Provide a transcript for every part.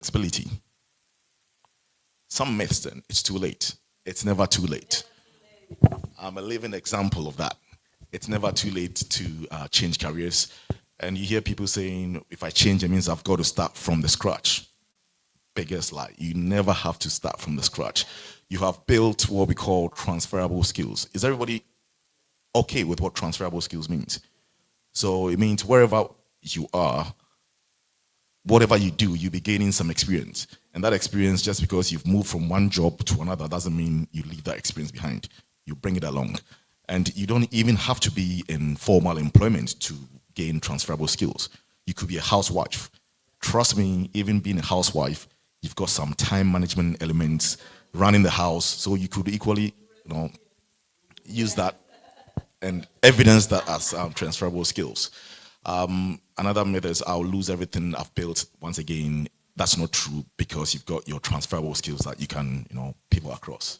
flexibility. Some myths then, it's too late. It's never too late. I'm a living example of that. It's never too late to change careers. And you hear people saying, if I change, it means I've got to start from the scratch. Biggest lie. You never have to start from the scratch. You have built what we call transferable skills. Is everybody okay with what transferable skills means? So it means wherever you are, whatever you do, you'll be gaining some experience. And that experience, just because you've moved from one job to another, doesn't mean you leave that experience behind. You bring it along. And you don't even have to be in formal employment to gain transferable skills. You could be a housewife. Trust me, even being a housewife, you've got some time management elements, running the house, so you could equally, use that and evidence that as transferable skills. Another myth is I'll lose everything I've built. Once again, that's not true because you've got your transferable skills that you can, pivot across.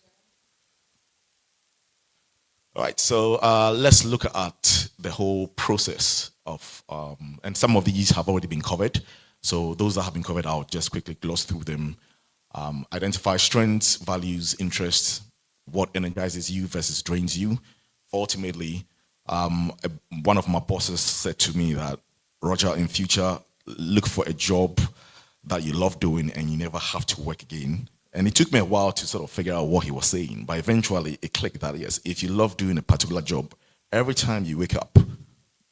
All right, so let's look at the whole process of, and some of these have already been covered. So those that have been covered, I'll just quickly gloss through them. Identify strengths, values, interests, what energizes you versus drains you. Ultimately, one of my bosses said to me that, Roger, in future, look for a job that you love doing and you never have to work again. And it took me a while to sort of figure out what he was saying, but eventually it clicked that yes, if you love doing a particular job, every time you wake up,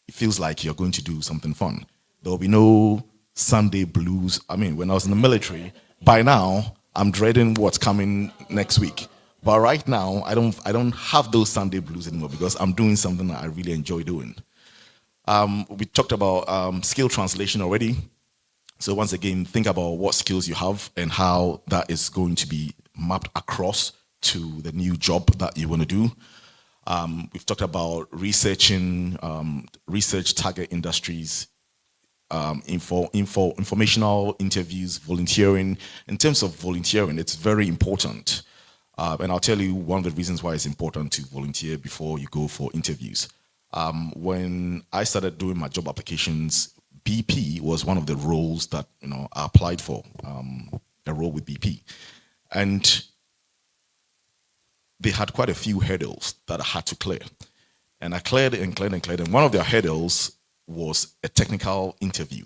it feels like you're going to do something fun. There'll be no Sunday blues. I mean, when I was in the military, by now I'm dreading what's coming next week. But right now, I don't have those Sunday blues anymore because I'm doing something that I really enjoy doing. We talked about skill translation already. So once again, think about what skills you have and how that is going to be mapped across to the new job that you want to do. We've talked about researching, research target industries, informational interviews, volunteering. In terms of volunteering, it's very important. And I'll tell you one of the reasons why it's important to volunteer before you go for interviews. When I started doing my job applications, BP was one of the roles that I applied for, a role with BP. And they had quite a few hurdles that I had to clear. And I cleared and cleared and cleared. And one of their hurdles was a technical interview.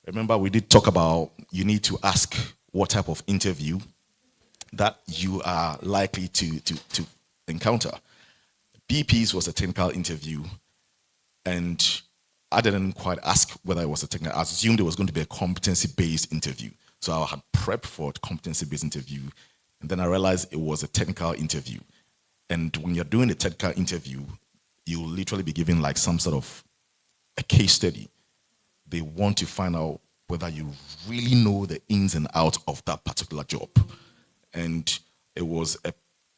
Remember, we did talk about you need to ask what type of interview that you are likely to encounter. BP's was a technical interview, and I didn't quite ask whether it was a technical. I assumed it was going to be a competency-based interview. So I had prepped for a competency-based interview, and then I realized it was a technical interview. And when you're doing a technical interview, you'll literally be given like some sort of a case study. They want to find out whether you really know the ins and outs of that particular job. And it was a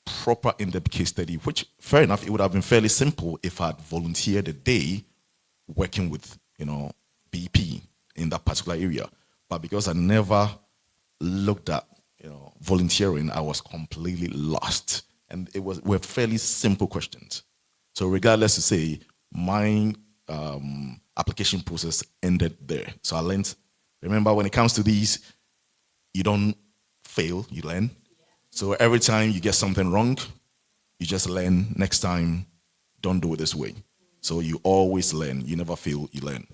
proper in-depth case study, which, fair enough, it would have been fairly simple if I'd volunteered a day working with, BP in that particular area. But because I never looked at, volunteering, I was completely lost. And were fairly simple questions. So regardless to say, my application process ended there. So I learned, remember, when it comes to these, you don't fail, you learn. So every time you get something wrong, you just learn. Next time, don't do it this way. So you always learn. You never fail, you learn.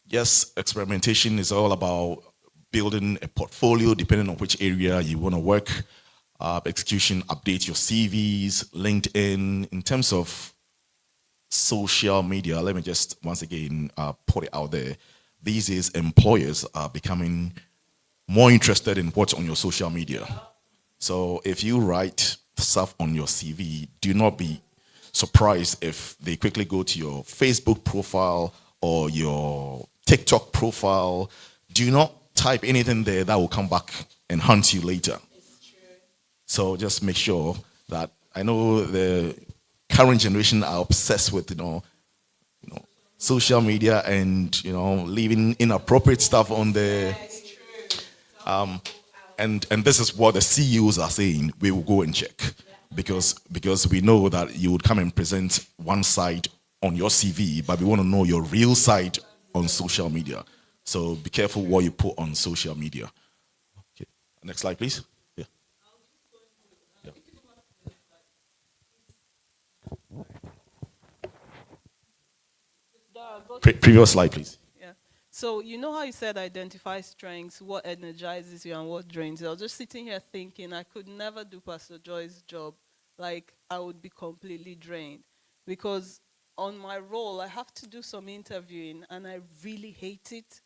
Yes, experimentation is all about building a portfolio depending on which area you want to work. Execution, update your CVs, LinkedIn. In terms of social media, let me just once again put it out there. These days, employers are becoming more interested in what's on your social media. So if you write stuff on your CV, do not be surprised if they quickly go to your Facebook profile or your TikTok profile. Do not type anything there that will come back and hunt you later. So just make sure that, I know the current generation are obsessed with, social media and, leaving inappropriate stuff on there. And this is what the CEOs are saying. We will go and check because we know that you would come and present one side on your CV, but we want to know your real side on social media. So be careful what you put on social media. Okay. Next slide, please. Yeah. Yeah. Previous slide, please. Yeah. So you know how you said identify strengths, what energizes you and what drains you. I was just sitting here thinking I could never do Pastor Joy's job. Like I would be completely drained because on my role I have to do some interviewing and I really hate it.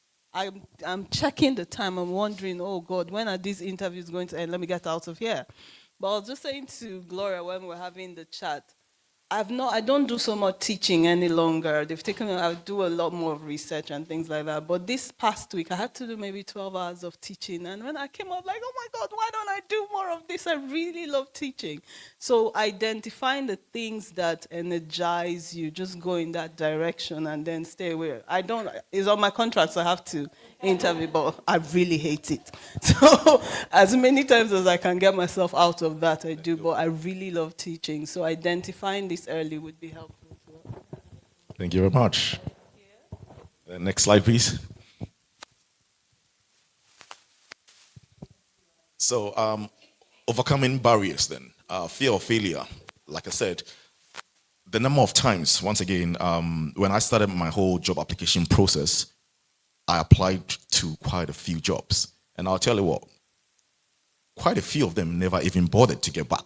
I'm checking the time. I'm wondering, oh God, when are these interviews going to end? Let me get out of here. But I was just saying to Gloria when we were having the chat, I don't do so much teaching any longer. They've taken me, I do a lot more of research and things like that. But this past week, I had to do maybe 12 hours of teaching. And when I came out, like, oh my God, why don't I do more of this? I really love teaching. So identifying the things that energize you, just go in that direction and then stay away. It's on my contract, so I have to interview, but I really hate it. So as many times as I can get myself out of that, I do, but I really love teaching. So identifying this early would be helpful as well. Thank you very much. Next slide, please. So, overcoming barriers then. Fear of failure. Like I said, the number of times, once again, when I started my whole job application process, I applied to quite a few jobs. And I'll tell you what, quite a few of them never even bothered to get back.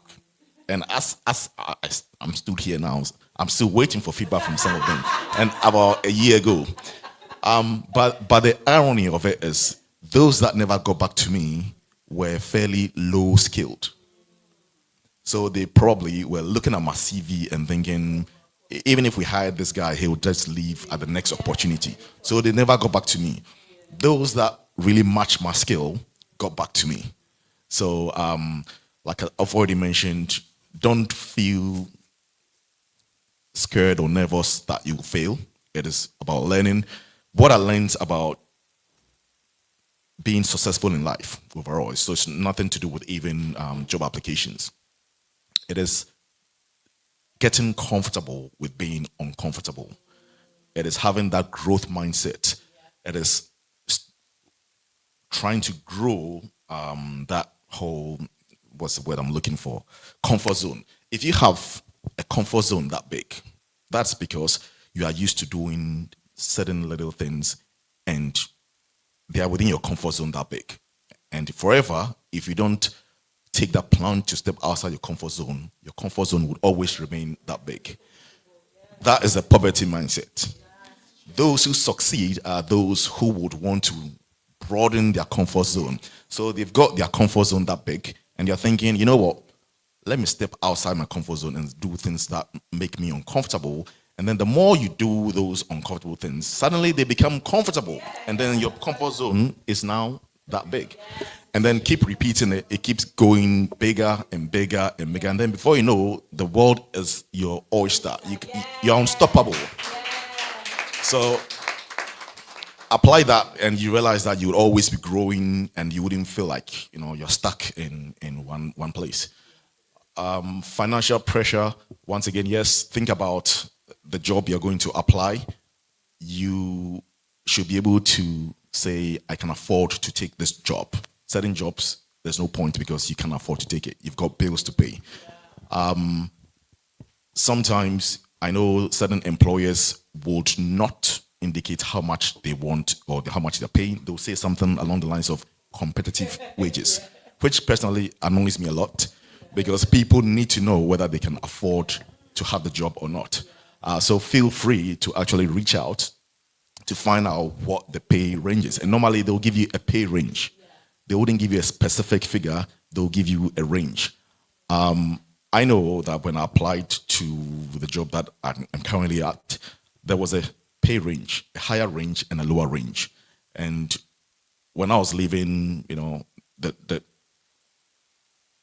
And I'm stood here now, I'm still waiting for feedback from some of them. And about a year ago. But the irony of it is, those that never got back to me were fairly low skilled. So they probably were looking at my CV and thinking, even if we hired this guy, he would just leave at the next opportunity. So they never got back to me. Those that really match my skill got back to me. So, like I've already mentioned, don't feel scared or nervous that you fail. It is about learning. What I learned about being successful in life overall, so it's nothing to do with even job applications. It is getting comfortable with being uncomfortable. It is having that growth mindset. It is trying to grow that whole, what's the word I'm looking for? Comfort zone. If you have a comfort zone that big, that's because you are used to doing certain little things and they are within your comfort zone that big. And forever, if you don't take that plan to step outside your comfort zone would always remain that big. That is a poverty mindset. Those who succeed are those who would want to broaden their comfort zone. So they've got their comfort zone that big, and you're thinking, you know what? Let me step outside my comfort zone and do things that make me uncomfortable. And then the more you do those uncomfortable things, suddenly they become comfortable. And then your comfort zone is now that big. And then keep repeating it. It keeps going bigger and bigger and bigger. And then before you know, the world is your oyster. You're unstoppable. So apply that and you realize that you would always be growing and you wouldn't feel like, you're stuck in one place. Financial pressure, once again, yes, think about the job you're going to apply. You should be able to say, I can afford to take this job. Certain jobs, there's no point because you can't afford to take it. You've got bills to pay. Sometimes I know certain employers would not indicate how much they want or how much they're paying. They'll say something along the lines of competitive wages, which personally annoys me a lot because people need to know whether they can afford to have the job or not. So feel free to actually reach out to find out what the pay range is. And normally they'll give you a pay range. They wouldn't give you a specific figure, they'll give you a range. I know that when I applied to the job that I'm currently at, there was a pay range, a higher range and a lower range. And when I was leaving, the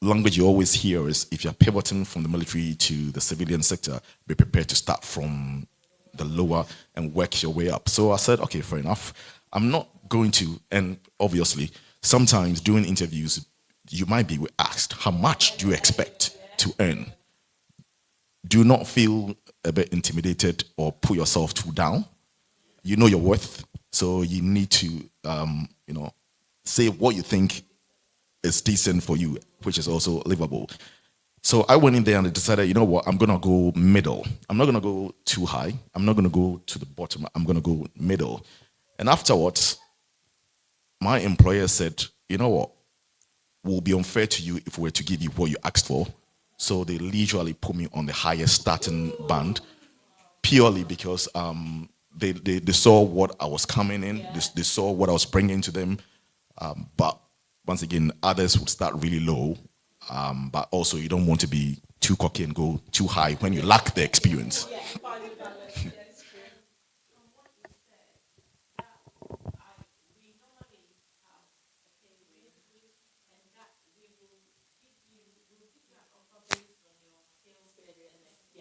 language you always hear is if you're pivoting from the military to the civilian sector, be prepared to start from the lower and work your way up. So I said, okay, fair enough. I'm not going to, and obviously, sometimes during interviews, you might be asked, how much do you expect to earn? Do not feel a bit intimidated or put yourself too down. you know your worth, so you need to, say what you think is decent for you, which is also livable. So I went in there and I decided, you know what, I'm gonna go middle. I'm not gonna go too high. I'm not gonna go to the bottom. I'm gonna go middle. And afterwards, my employer said, you know what, will be unfair to you if we were to give you what you asked for. So they literally put me on the highest starting band purely because they saw what I was coming in, they saw what I was bringing to them. But once again, others would start really low. But also, you don't want to be too cocky and go too high when you lack the experience.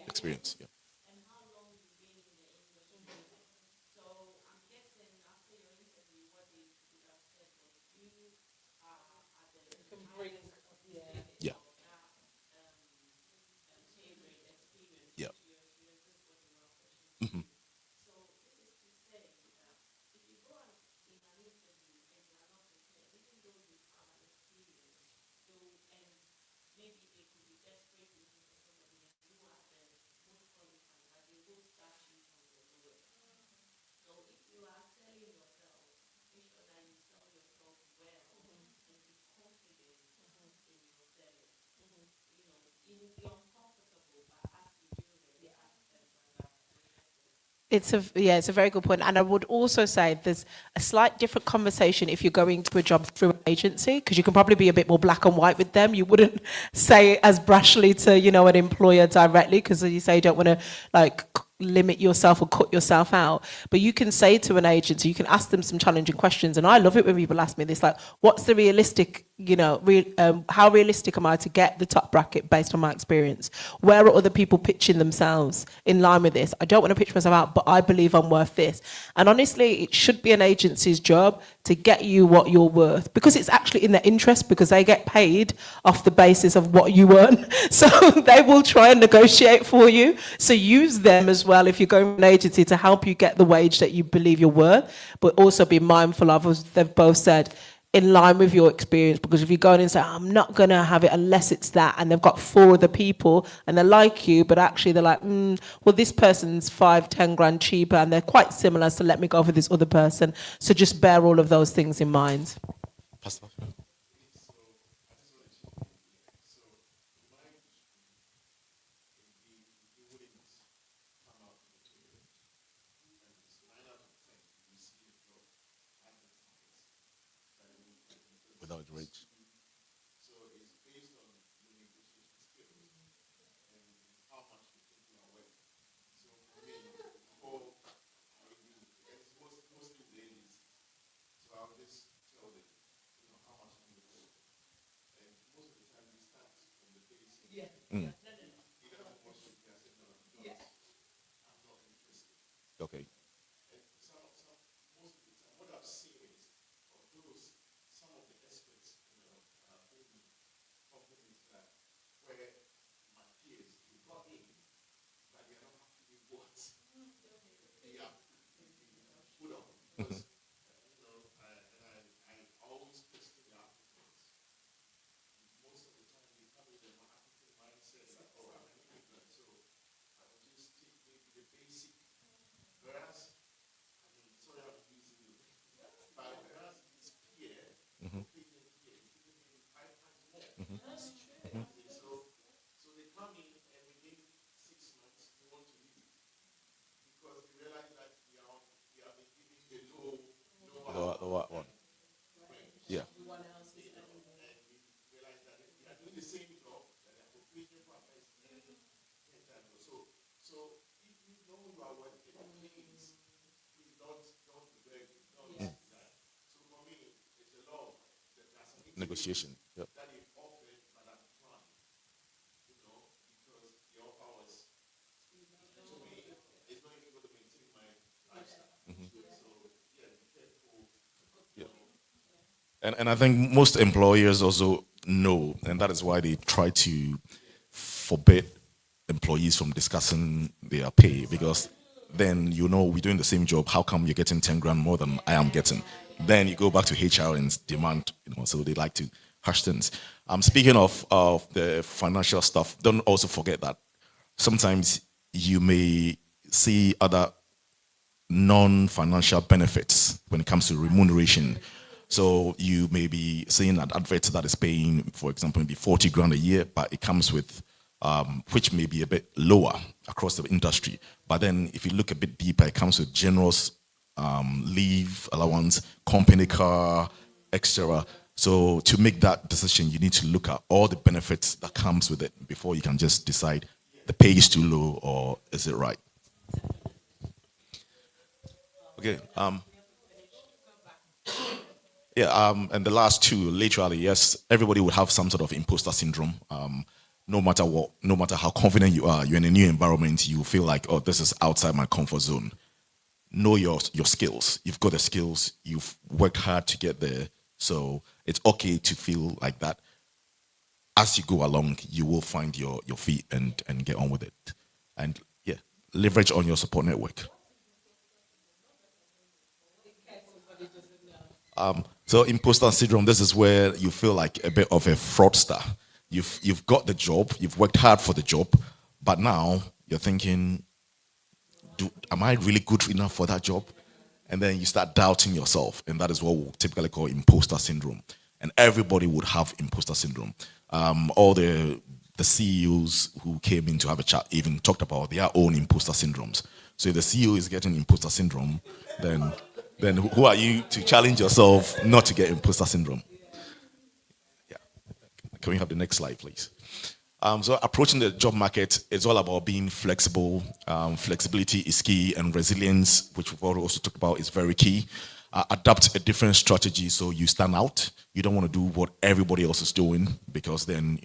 Experience, yeah. Yeah. Yeah. Mhm. It's a very good point, and I would also say there's a slight different conversation if you're going to a job through an agency, because you can probably be a bit more black and white with them. You wouldn't say as brashly to an employer directly, because as you say, you don't want to limit yourself or cut yourself out. But you can say to an agency, you can ask them some challenging questions, and I love it when people ask me this, like, what's the realistic, how realistic am I to get the top bracket based on my experience? Where are other people pitching themselves in line with this? I don't want to pitch myself out, but I believe I'm worth this. And honestly, it should be an agency's job to get you what you're worth, because it's actually in their interest, because they get paid off the basis of what you earn. So they will try and negotiate for you. So use them as well if you're going to an agency to help you get the wage that you believe you're worth, but also be mindful of, as they've both said, in line with your experience. Because if you go in and say, I'm not going to have it unless it's that, and they've got 4 other people and they like you, but actually they're like, well, this person's 5-10 grand cheaper and they're quite similar, so let me go for this other person. So just bear all of those things in mind. Pastor? Without rage. Mm. Okay. What one? Yeah. Negotiation. Yep. Yeah. And I think most employers also know, and that is why they try to forbid employees from discussing their pay, because then you know we're doing the same job. How come you're getting 10 grand more than I am getting? Then you go back to HR and demand, so they like to hush things. Speaking of the financial stuff, don't also forget that sometimes you may see other non-financial benefits when it comes to remuneration. So you may be seeing an advert that is paying, for example, maybe 40 grand a year, but it comes with, which may be a bit lower across the industry. But then if you look a bit deeper, it comes with generous leave allowance, company car, etc. So to make that decision, you need to look at all the benefits that comes with it before you can just decide the pay is too low or is it right. Okay. And the last two, literally, yes, everybody would have some sort of imposter syndrome. No matter what, no matter how confident you are, you're in a new environment, you feel like, oh, this is outside my comfort zone. Know your skills. You've got the skills. You've worked hard to get there. So it's okay to feel like that. As you go along, you will find your feet and get on with it. And yeah, leverage on your support network. So imposter syndrome, this is where you feel like a bit of a fraudster. You've got the job, you've worked hard for the job, but now you're thinking, am I really good enough for that job? And then you start doubting yourself, and that is what we typically call imposter syndrome. And everybody would have imposter syndrome. All the CEOs who came in to have a chat even talked about their own imposter syndromes. So if the CEO is getting imposter syndrome, then who are you to challenge yourself not to get imposter syndrome? Yeah. Can we have the next slide, please? So approaching the job market is all about being flexible. Flexibility is key, and resilience, which we've also talked about, is very key. Adapt a different strategy so you stand out. You don't want to do what everybody else is doing because then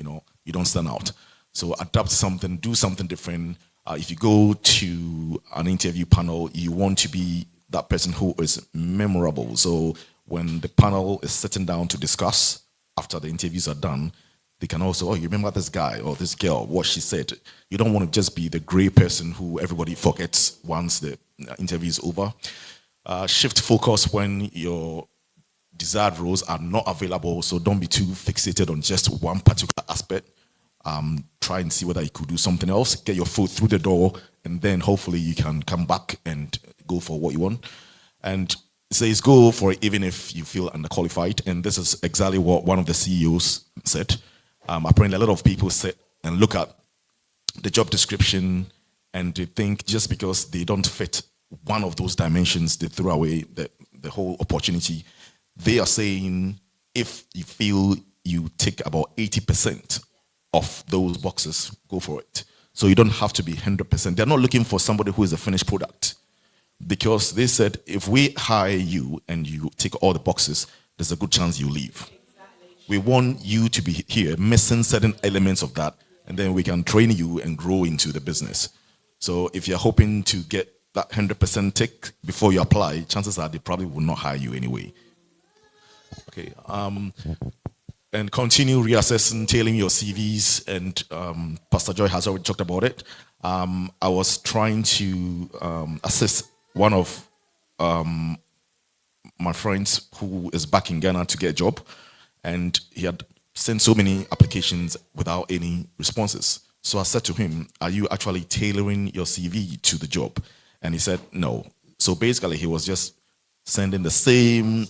you don't stand out. So adapt something, do something different. If you go to an interview panel, you want to be that person who is memorable. So when the panel is sitting down to discuss after the interviews are done, they can also, oh, you remember this guy or this girl, what she said. You don't want to just be the gray person who everybody forgets once the interview is over. Shift focus when your desired roles are not available. So don't be too fixated on just one particular aspect. Try and see whether you could do something else, get your foot through the door, and then hopefully you can come back and go for what you want. And it says go for it even if you feel underqualified. And this is exactly what one of the CEOs said. Apparently a lot of people sit and look at the job description and they think just because they don't fit one of those dimensions, they throw away the whole opportunity. They are saying if you feel you tick about 80% of those boxes, go for it. So you don't have to be 100%. They're not looking for somebody who is a finished product, because they said if we hire you and you tick all the boxes, there's a good chance you leave. We want you to be here missing certain elements of that, and then we can train you and grow into the business. So if you're hoping to get that 100% tick before you apply, chances are they probably will not hire you anyway. Okay. And continue reassessing, tailoring your CVs, and Pastor Joy has already talked about it. I was trying to assist one of my friends who is back in Ghana to get a job, and he had sent so many applications without any responses. So I said to him, are you actually tailoring your CV to the job? And he said, no. So basically he was just sending the same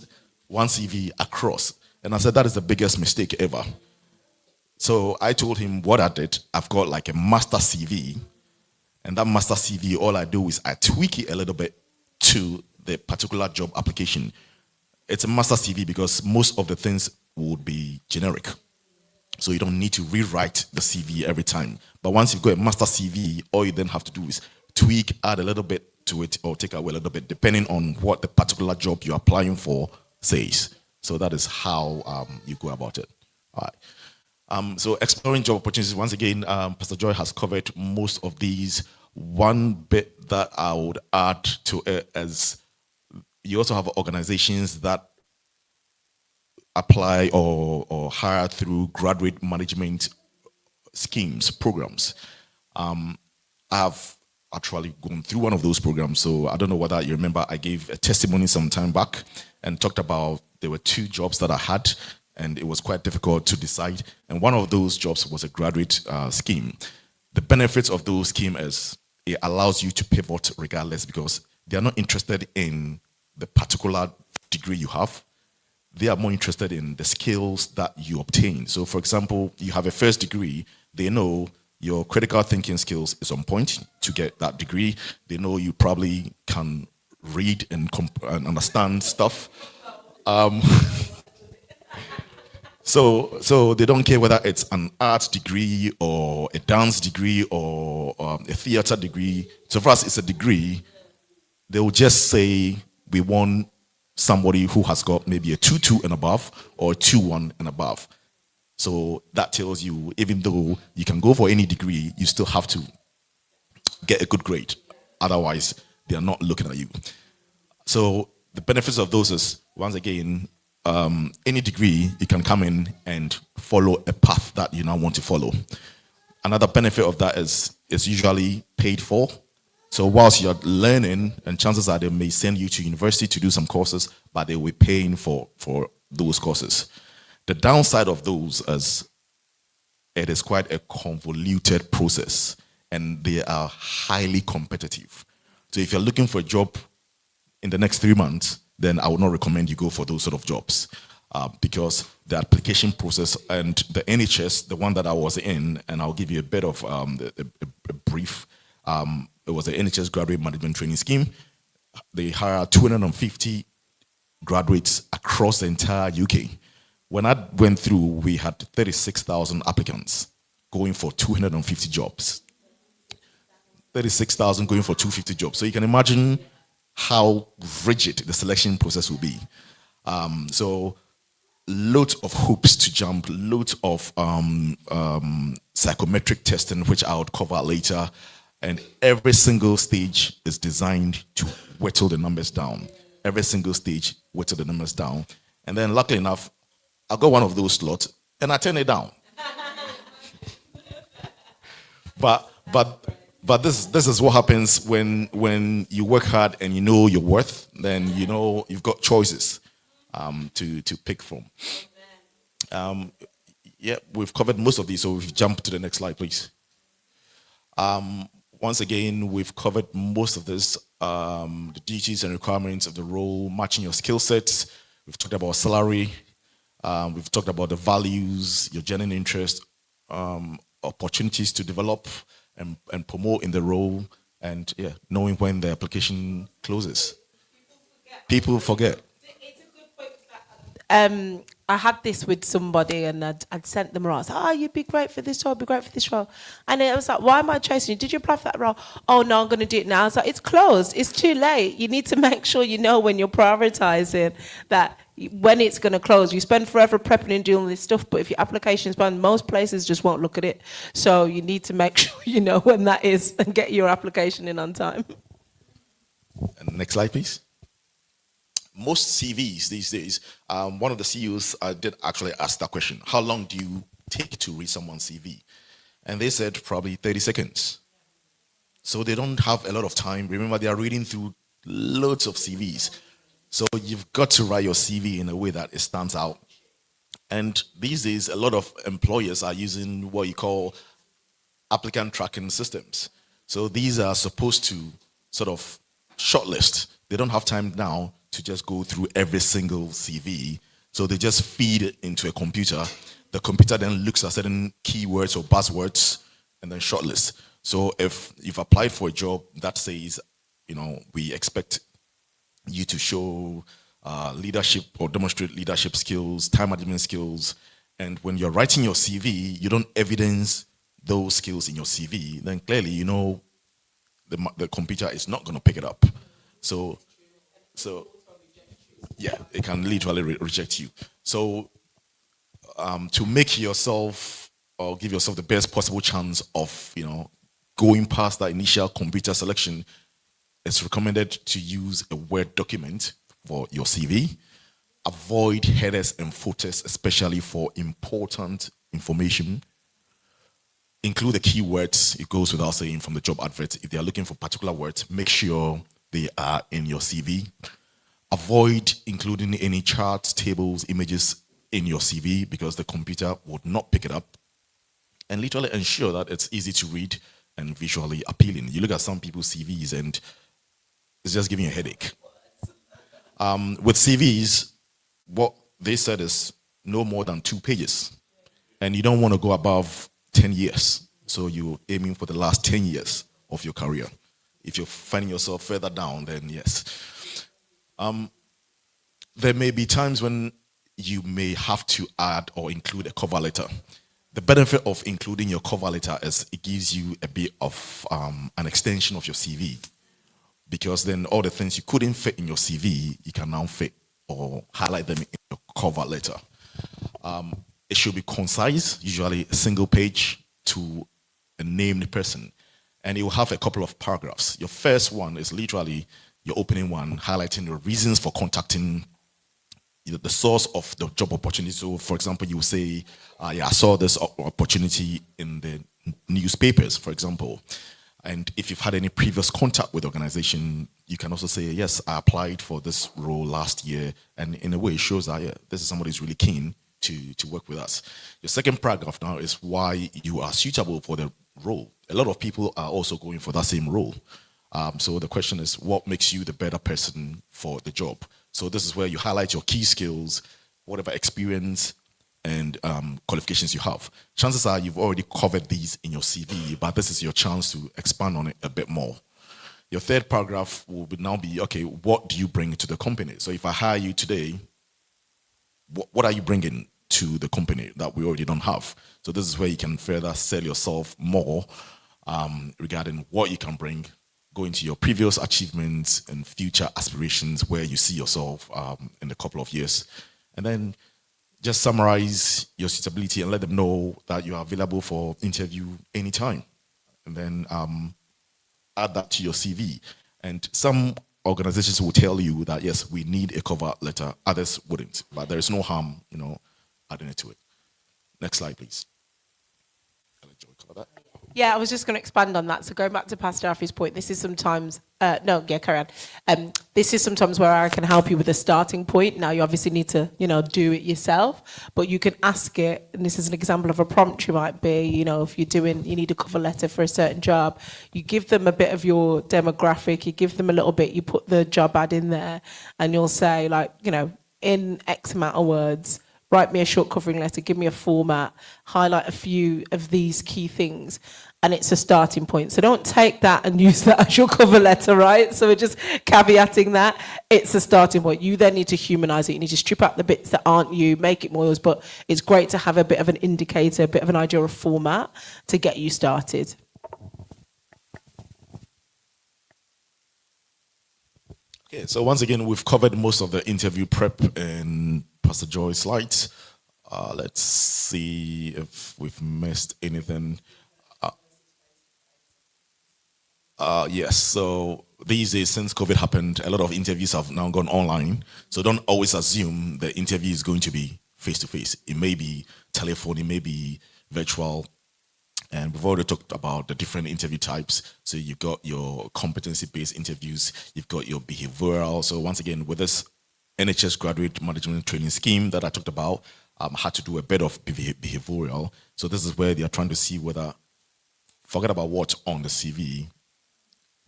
one CV across. And I said, that is the biggest mistake ever. So I told him what I did. I've got like a master CV, and that master CV, all I do is I tweak it a little bit to the particular job application. It's a master CV because most of the things would be generic. So you don't need to rewrite the CV every time. But once you've got a master CV, all you then have to do is tweak, add a little bit to it, or take away a little bit, depending on what the particular job you're applying for says. So that is how you go about it. All right. So exploring job opportunities, once again, Pastor Joy has covered most of these. One bit that I would add to it is you also have organizations that apply or hire through graduate management schemes, programs. I've actually gone through one of those programs. So I don't know whether you remember, I gave a testimony some time back and talked about there were 2 jobs that I had, and it was quite difficult to decide. And one of those jobs was a graduate scheme. The benefits of those scheme is it allows you to pivot regardless, because they are not interested in the particular degree you have. They are more interested in the skills that you obtain. So for example, you have a first degree, they know your critical thinking skills is on point to get that degree. They know you probably can read and understand stuff. So they don't care whether it's an art degree or a dance degree or a theater degree. So for us, it's a degree. They will just say, we want somebody who has got maybe a 2.2 and above or a 2.1 and above. So that tells you, even though you can go for any degree, you still have to get a good grade. Otherwise, they are not looking at you. So the benefits of those is, once again, any degree, you can come in and follow a path that you now want to follow. Another benefit of that is it's usually paid for. So whilst you're learning, and chances are they may send you to university to do some courses, but they will be paying for those courses. The downside of those is it is quite a convoluted process, and they are highly competitive. So if you're looking for a job in the next 3 months, then I would not recommend you go for those sort of jobs, because the application process and the NHS, the one that I was in, and I'll give you a bit of a brief. It was the NHS Graduate Management Training Scheme. They hired 250 graduates across the entire UK. When I went through, we had 36,000 applicants going for 250 jobs. 36,000 going for 250 jobs. So you can imagine how rigid the selection process will be. So loads of hoops to jump, loads of psychometric testing, which I would cover later. And every single stage is designed to whittle the numbers down. Every single stage, whittle the numbers down. And then luckily enough, I got one of those slots and I turned it down. But this is what happens when you work hard and you know your worth. Then you know you've got choices to pick from. Yeah, we've covered most of these, so we've jumped to the next slide, please. Once again, we've covered most of this, the duties and requirements of the role, matching your skill sets. We've talked about salary. We've talked about the values, your genuine interest, opportunities to develop and promote in the role, and yeah, knowing when the application closes. People forget. It's a good point. I had this with somebody, and I'd sent them around. I said, "Oh, you'd be great for this role. Be great for this role." And I was like, "Why am I chasing you? Did you apply for that role?" "Oh no, I'm going to do it now." I was like, "It's closed. It's too late. You need to make sure you know when you're prioritizing that when it's going to close. You spend forever prepping and doing all this stuff, but if your application's banned, most places just won't look at it. So you need to make sure you know when that is and get your application in on time." And next slide, please. Most CVs these days, one of the CEOs did actually ask that question: how long do you take to read someone's CV? And they said probably 30 seconds. So they don't have a lot of time. Remember, they are reading through loads of CVs. So you've got to write your CV in a way that it stands out. And these days, a lot of employers are using what you call applicant tracking systems. So these are supposed to sort of shortlist. They don't have time now to just go through every single CV. So they just feed it into a computer. The computer then looks at certain keywords or buzzwords and then shortlist. So if you've applied for a job that says, we expect you to show leadership or demonstrate leadership skills, time management skills, and when you're writing your CV, you don't evidence those skills in your CV, then clearly the computer is not going to pick it up. So yeah, it can literally reject you. So to make yourself or give yourself the best possible chance of going past that initial computer selection, it's recommended to use a Word document for your CV. Avoid headers and footers, especially for important information. include the keywords. It goes without saying from the job advert. If they are looking for particular words, make sure they are in your CV. Avoid including any charts, tables, images in your CV because the computer would not pick it up. And literally ensure that it's easy to read and visually appealing. You look at some people's CVs and it's just giving you a headache. With CVs, what they said is no more than 2 pages. And you don't want to go above 10 years. So you're aiming for the last 10 years of your career. If you're finding yourself further down, then yes. There may be times when you may have to add or include a cover letter. The benefit of including your cover letter is it gives you a bit of an extension of your CV, because then all the things you couldn't fit in your CV, you can now fit or highlight them in your cover letter. It should be concise, usually a single page to a named person, and it will have a couple of paragraphs. Your first one is literally your opening one, highlighting the reasons for contacting the source of the job opportunity. So, for example, you say, I saw this opportunity in the newspapers, for example. And if you've had any previous contact with the organization, you can also say, yes, I applied for this role last year. And in a way, it shows that, yeah, this is somebody who's really keen to work with us. Your second paragraph now is why you are suitable for the role. A lot of people are also going for that same role. So the question is, what makes you the better person for the job? So this is where you highlight your key skills, whatever experience and qualifications you have. Chances are you've already covered these in your CV, but this is your chance to expand on it a bit more. Your third paragraph will now be, okay, what do you bring to the company? So if I hire you today, what are you bringing to the company that we already don't have? So this is where you can further sell yourself more regarding what you can bring, go into your previous achievements and future aspirations where you see yourself in a couple of years. And then just summarize your suitability and let them know that you are available for interview anytime. And then add that to your CV. And some organizations will tell you that, yes, we need a cover letter. Others wouldn't. But there is no harm, adding it to it. Next slide, please. Cover that. Yeah, I was just going to expand on that. So going back to Pastor Afi's point, this is sometimes, carry on. This is sometimes where I can help you with a starting point. Now you obviously need to, do it yourself, but you can ask it. And this is an example of a prompt you might be, if you need a cover letter for a certain job, you give them a bit of your demographic, you give them a little bit, you put the job ad in there and you'll say in X amount of words, write me a short covering letter, give me a format, highlight a few of these key things, and it's a starting point. So don't take that and use that as your cover letter, right? So we're just caveating that. It's a starting point. You then need to humanize it. You need to strip out the bits that aren't you, make it more yours, but it's great to have a bit of an indicator, a bit of an idea of format to get you started. Okay, so once again, we've covered most of the interview prep in Pastor Joy's slides. Let's see if we've missed anything. Yes, so these days, since COVID happened, a lot of interviews have now gone online. So don't always assume the interview is going to be face-to-face. It may be telephone, it may be virtual. And we've already talked about the different interview types. So you've got your competency-based interviews, you've got your behavioral. So once again, with this NHS graduate management training scheme that I talked about, had to do a bit of behavioral. So this is where they are trying to see whether, forget about what's on the CV,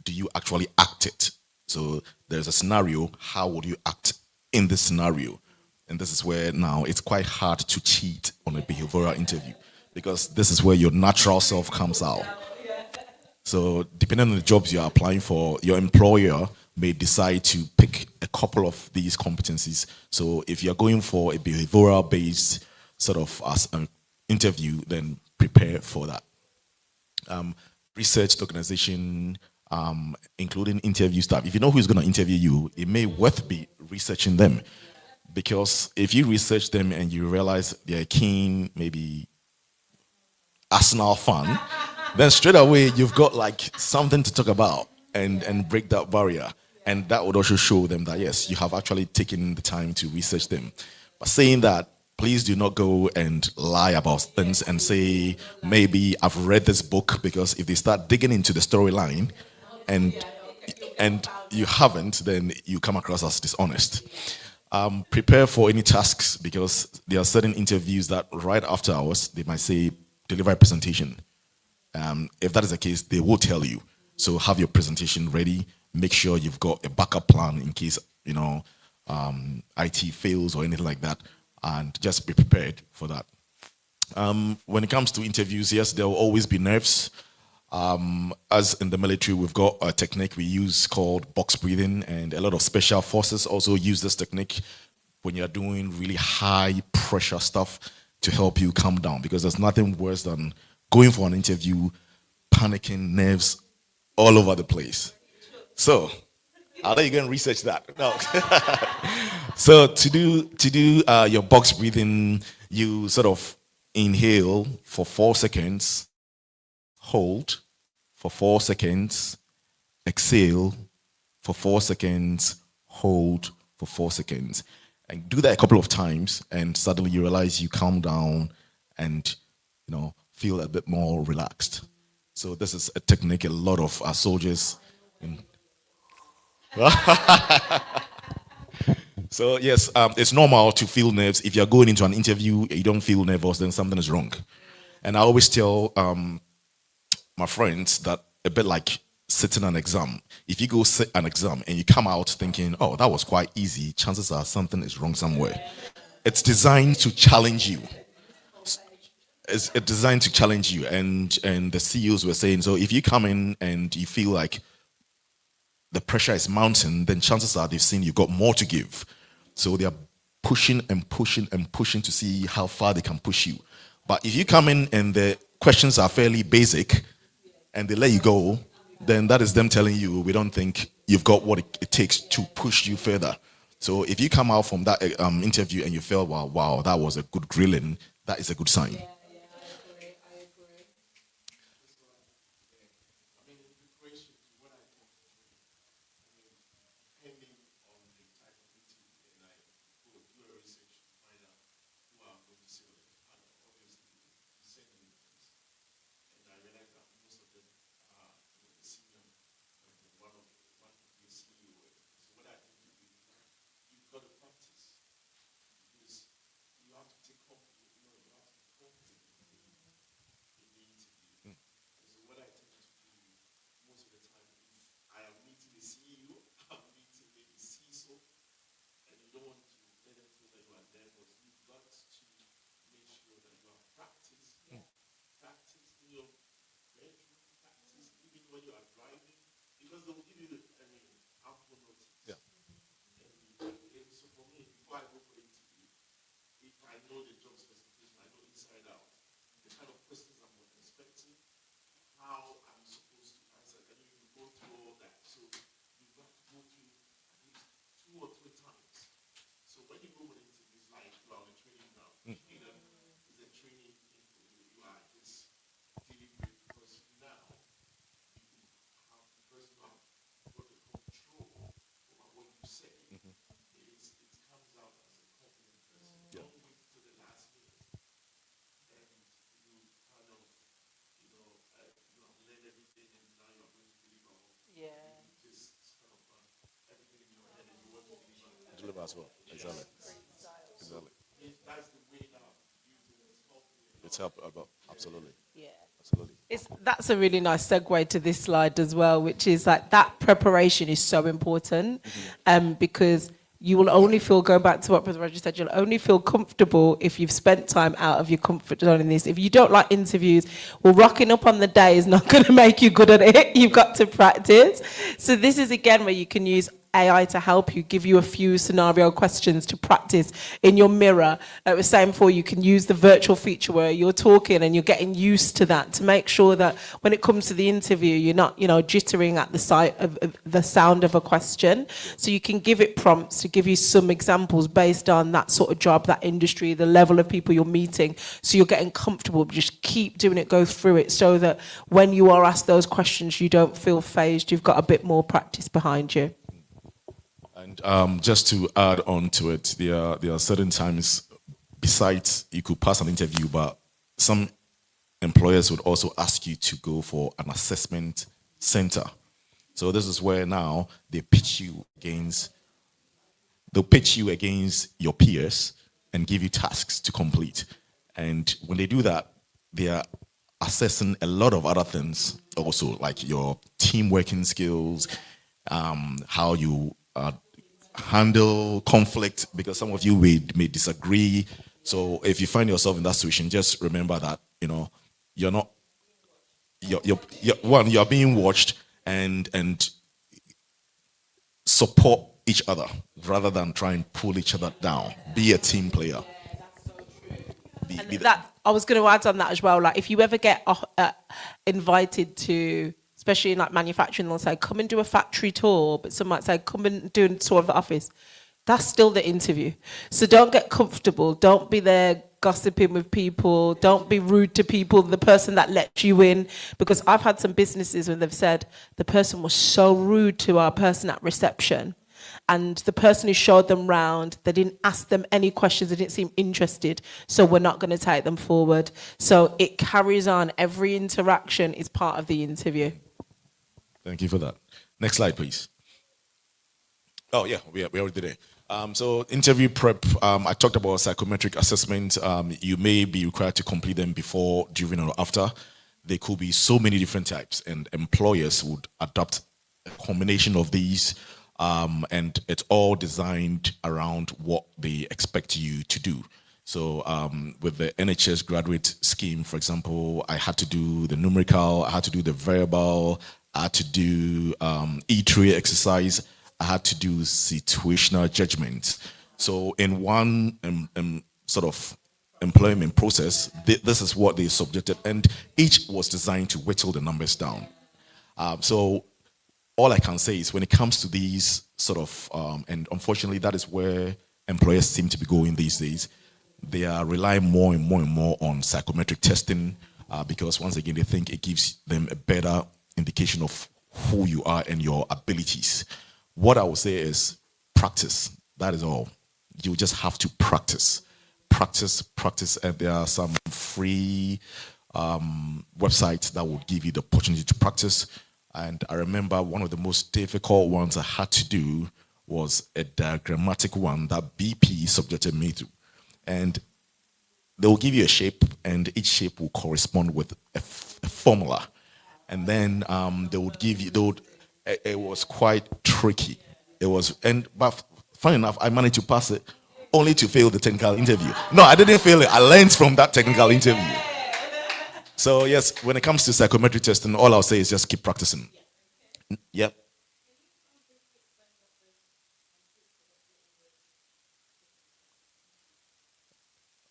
do you actually act it? So there's a scenario, how would you act in this scenario? And this is where now it's quite hard to cheat on a behavioral interview, because this is where your natural self comes out. So depending on the jobs you're applying for, your employer may decide to pick a couple of these competencies. So if you're going for a behavioral-based sort of as an interview, then prepare for that. Research the organization, including interview staff. If you know who's going to interview you, it may worth be researching them. Because if you research them and you realize they're keen, maybe Arsenal fan, then straight away you've got like something to talk about and break that barrier. And that would also show them that, yes, you have actually taken the time to research them. But saying that, please do not go and lie about things and say, maybe I've read this book, because if they start digging into the storyline and you haven't, then you come across as dishonest. Prepare for any tasks, because there are certain interviews that right after hours, they might say, deliver a presentation. If that is the case, they will tell you. So have your presentation ready. Make sure you've got a backup plan in case, IT fails or anything like that, and just be prepared for that. When it comes to interviews, yes, there will always be nerves. As in the military, we've got a technique we use called box breathing, and a lot of special forces also use this technique when you're doing really high pressure stuff to help you calm down, because there's nothing worse than going for an interview, panicking, nerves all over the place. So, how are you going to research that? No. So to do your box breathing, you sort of inhale for 4 seconds, hold for 4 seconds, exhale for 4 seconds, hold for 4 seconds. And do that a couple of times, and suddenly you realize you calm down and feel a bit more relaxed. So this is a technique a lot of our soldiers. So yes, it's normal to feel nerves. If you're going into an interview, you don't feel nervous, then something is wrong. And I always tell my friends that a bit like sitting an exam. If you go sit an exam and you come out thinking, oh, that was quite easy, chances are something is wrong somewhere. It's designed to challenge you. It's designed to challenge you. And the CEOs were saying, so if you come in and you feel like the pressure is mounting, then chances are they've seen you've got more to give. So they are pushing and pushing and pushing to see how far they can push you. But if you come in and the questions are fairly basic and they let you go, then that is them telling you, we don't think you've got what it takes to push you further. So if you come out from that interview and you feel, wow, that was a good grilling, that is a good sign. As well. Exactly. It's helped about absolutely. Yeah. Absolutely. That's a really nice segue to this slide as well, which is like that preparation is so important, because you will only feel, going back to what Brother Roger said, you'll only feel comfortable if you've spent time out of your comfort zone in this. If you don't like interviews, well, rocking up on the day is not going to make you good at it. You've got to practice. So this is again where you can use AI to help you, give you a few scenario questions to practice in your mirror. Like we were saying before, you can use the virtual feature where you're talking and you're getting used to that, to make sure that when it comes to the interview, you're not, jittering at the sight of the sound of a question. So you can give it prompts to give you some examples based on that sort of job, that industry, the level of people you're meeting. So you're getting comfortable. Just keep doing it, go through it, so that when you are asked those questions, you don't feel phased. You've got a bit more practice behind you. And just to add on to it, there are certain times besides you could pass an interview, but some employers would also ask you to go for an assessment center. So this is where now they'll pitch you against your peers and give you tasks to complete. And when they do that, they are assessing a lot of other things also, like your team working skills, how you handle conflict, because some of you may disagree. So if you find yourself in that situation, just remember that, you're not, you're being watched, and support each other rather than try and pull each other down. Be a team player. I was going to add on that as well. Like, if you ever get invited to, especially in like manufacturing, they'll say, come and do a factory tour, but some might say, come and do a tour of the office. That's still the interview. So don't get comfortable. Don't be there gossiping with people. Don't be rude to people, the person that let you in. Because I've had some businesses when they've said, the person was so rude to our person at reception. And the person who showed them round, they didn't ask them any questions, they didn't seem interested, so we're not going to take them forward. So it carries on. Every interaction is part of the interview. Thank you for that. Next slide, please. Oh, yeah, we already did it. So interview prep, I talked about psychometric assessment. You may be required to complete them before, during, or after. There could be so many different types, and employers would adopt a combination of these. And it's all designed around what they expect you to do. So with the NHS graduate scheme, for example, I had to do the numerical, I had to do the verbal, I had to do E3 exercise, I had to do situational judgment. So in one sort of employment process, this is what they subjected, and each was designed to whittle the numbers down. So all I can say is when it comes to these sort of, and unfortunately that is where employers seem to be going these days, they are relying more and more on psychometric testing because once again, they think it gives them a better indication of who you are and your abilities. What I would say is practice. That is all. You just have to practice. Practice, and there are some free websites that will give you the opportunity to practice. And I remember one of the most difficult ones I had to do was a diagrammatic one that BP subjected me to. And they will give you a shape, and each shape will correspond with a formula. And then they would give you, it was quite tricky. But funny enough, I managed to pass it only to fail the technical interview. No, I didn't fail it. I learned from that technical interview. So yes, when it comes to psychometric testing, all I'll say is just keep practicing. Yep.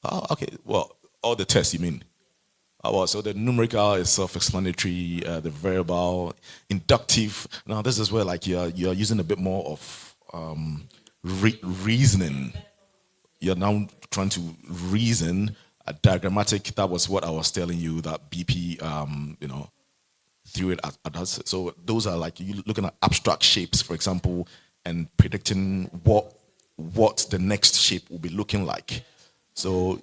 Oh, okay. Well, all the tests you mean? Oh, well, so the numerical is self-explanatory. The verbal, inductive. Now this is where like you're using a bit more of reasoning. You're now trying to reason. Diagrammatic, that was what I was telling you that BP, threw it at us. So those are like you looking at abstract shapes, for example, and predicting what the next shape will be looking like. So,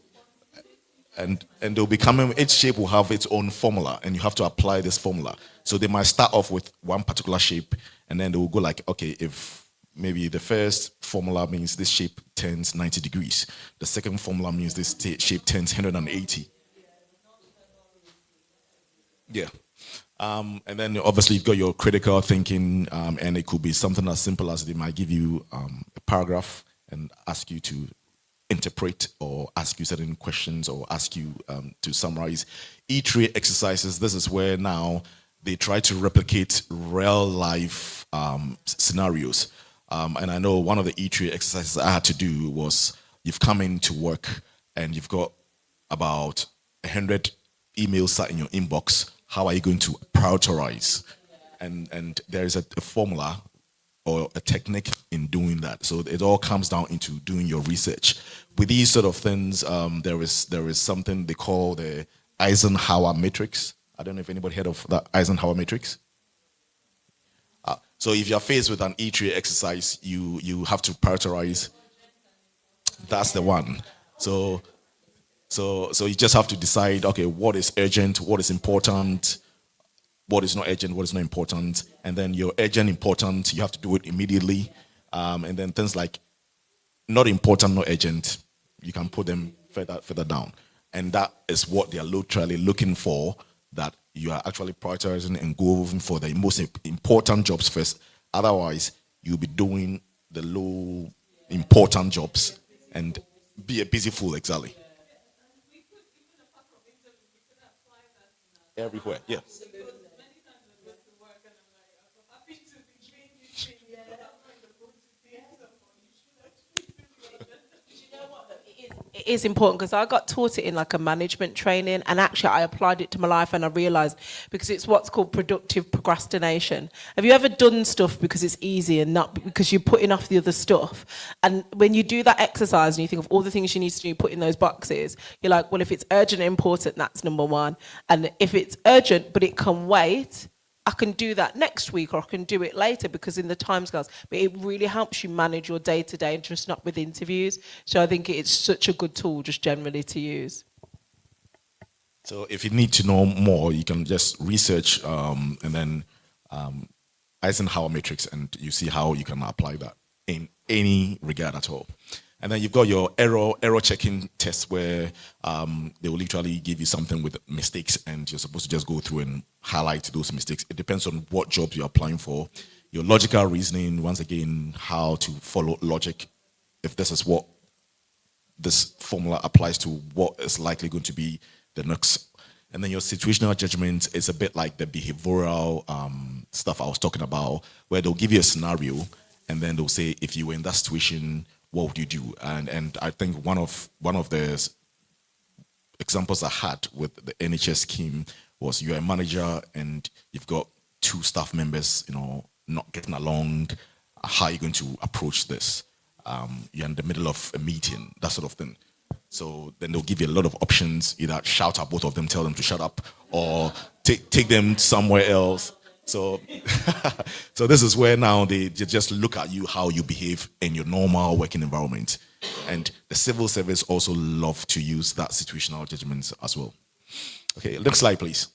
and they'll be coming. Each shape will have its own formula, and you have to apply this formula. So they might start off with one particular shape, and then they will go like, okay, if maybe the first formula means this shape turns 90 degrees. The second formula means this shape turns 180. Yeah. And then obviously you've got your critical thinking, and it could be something as simple as they might give you a paragraph and ask you to interpret or ask you certain questions or ask you to summarize. E3 exercises, this is where now they try to replicate real life scenarios. And I know one of the E3 exercises I had to do was you've come into work and you've got about 100 emails sat in your inbox. How are you going to prioritize? And there is a formula or a technique in doing that. So it all comes down into doing your research. With these sort of things, there is something they call the Eisenhower matrix. I don't know if anybody heard of that Eisenhower matrix. So if you're faced with an E3 exercise, you have to prioritize. That's the one. So So you just have to decide, okay, what is urgent, what is important, what is not urgent, what is not important, and then your urgent, important, you have to do it immediately, and then things like not important, not urgent, you can put them further down, and that is what they are literally looking for. That you are actually prioritizing and going for the most important jobs first. Otherwise, you'll be doing the low important jobs and be a busy fool. Exactly. Everywhere. Yeah. It is important because I got taught it in like a management training, and actually I applied it to my life, and I realized because it's what's called productive procrastination. Have you ever done stuff because it's easy and not because you're putting off the other stuff? And when you do that exercise and you think of all the things you need to do, put in those boxes, you're like, well, if it's urgent and important, that's number one. And if it's urgent but it can wait, I can do that next week or I can do it later because in the timescales. But it really helps you manage your day to day and just not with interviews. So I think it's such a good tool just generally to use. So if you need to know more, you can just research and then Eisenhower matrix, and you see how you can apply that in any regard at all. And then you've got your error checking test where they will literally give you something with mistakes, and you're supposed to just go through and highlight those mistakes. It depends on what job you're applying for. Your logical reasoning, once again, how to follow logic. If this is what this formula applies to, what is likely going to be the next. And then your situational judgment is a bit like the behavioral stuff I was talking about, where they'll give you a scenario, and then they'll say, if you were in that situation, what would you do? And I think one of the examples I had with the NHS scheme was you're a manager and you've got two staff members, not getting along. How are you going to approach this? You're in the middle of a meeting, that sort of thing. So then they'll give you a lot of options, either shout at both of them, tell them to shut up, or take them somewhere else. So, so this is where now they just look at you, how you behave in your normal working environment. And the civil service also love to use that situational judgment as well. Okay, next slide, please.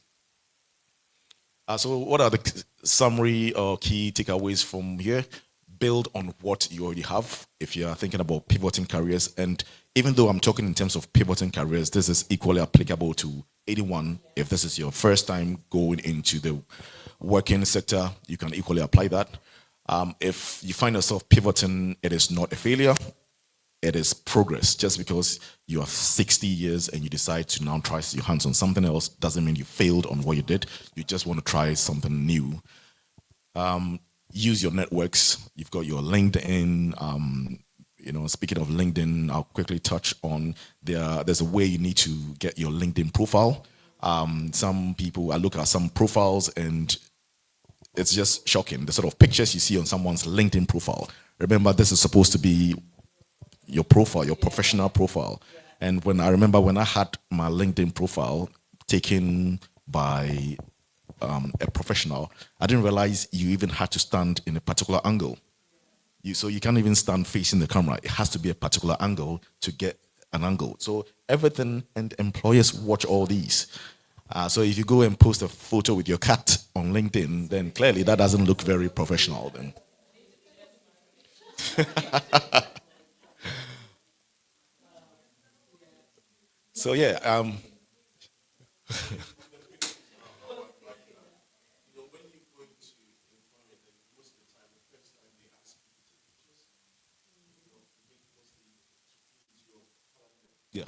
So what are the summary or key takeaways from here? Build on what you already have if you are thinking about pivoting careers. And even though I'm talking in terms of pivoting careers, this is equally applicable to anyone. If this is your first time going into the working sector, you can equally apply that. If you find yourself pivoting, it is not a failure, it is progress. Just because you are 60 years and you decide to now try your hands on something else doesn't mean you failed on what you did. You just want to try something new. Use your networks. You've got your LinkedIn. Speaking of LinkedIn, I'll quickly touch on there's a way you need to get your LinkedIn profile. Some people, I look at some profiles and it's just shocking. The sort of pictures you see on someone's LinkedIn profile. Remember, this is supposed to be your profile, your professional profile. And when I had my LinkedIn profile taken by a professional, I didn't realize you even had to stand in a particular angle. So you can't even stand facing the camera. It has to be a particular angle to get an angle. So everything, and employers watch all these. So if you go and post a photo with your cat on LinkedIn, then clearly that doesn't look very professional then. So yeah, yeah.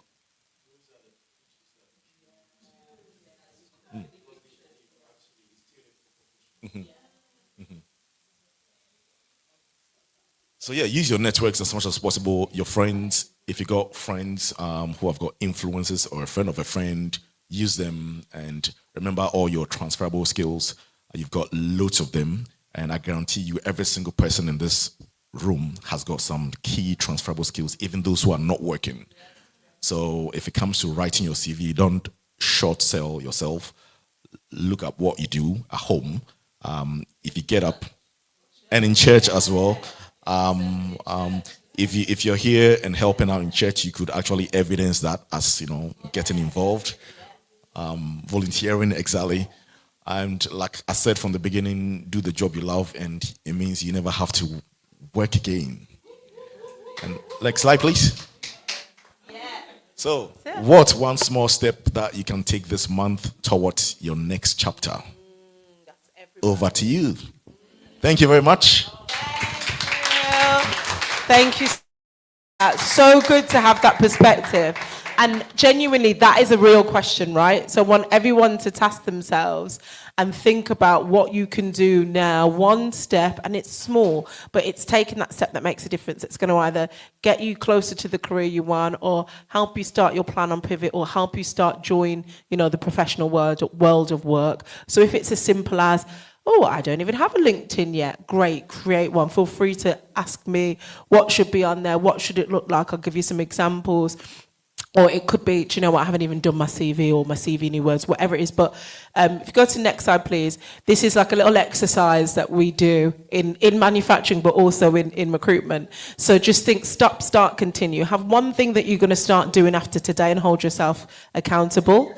So yeah, use your networks as much as possible. Your friends, if you got friends who have got influences or a friend of a friend, use them, and remember all your transferable skills. You've got loads of them, and I guarantee you every single person in this room has got some key transferable skills, even those who are not working. So if it comes to writing your CV, don't short sell yourself. Look at what you do at home. If you get up, and in church as well. if you're here and helping out in church, you could actually evidence that as getting involved, volunteering exactly. And like I said from the beginning, do the job you love, and it means you never have to work again. And next slide, please. So, what's one small step that you can take this month towards your next chapter? Over to you. Thank you very much. Thank you. So good to have that perspective. And genuinely, that is a real question, right? So I want everyone to task themselves and think about what you can do now, one step, and it's small, but it's taking that step that makes a difference. It's going to either get you closer to the career you want, or help you start your plan on pivot, or help you start join, the professional world of work. So if it's as simple as, oh, I don't even have a LinkedIn yet. Great, create one. Feel free to ask me what should be on there, what should it look like. I'll give you some examples. Or it could be, do you know what, I haven't even done my CV or my CV new words, whatever it is. But if you go to the next slide, please. This is like a little exercise that we do in manufacturing, but also in recruitment. So just think, stop, start, continue. Have one thing that you're going to start doing after today and hold yourself accountable.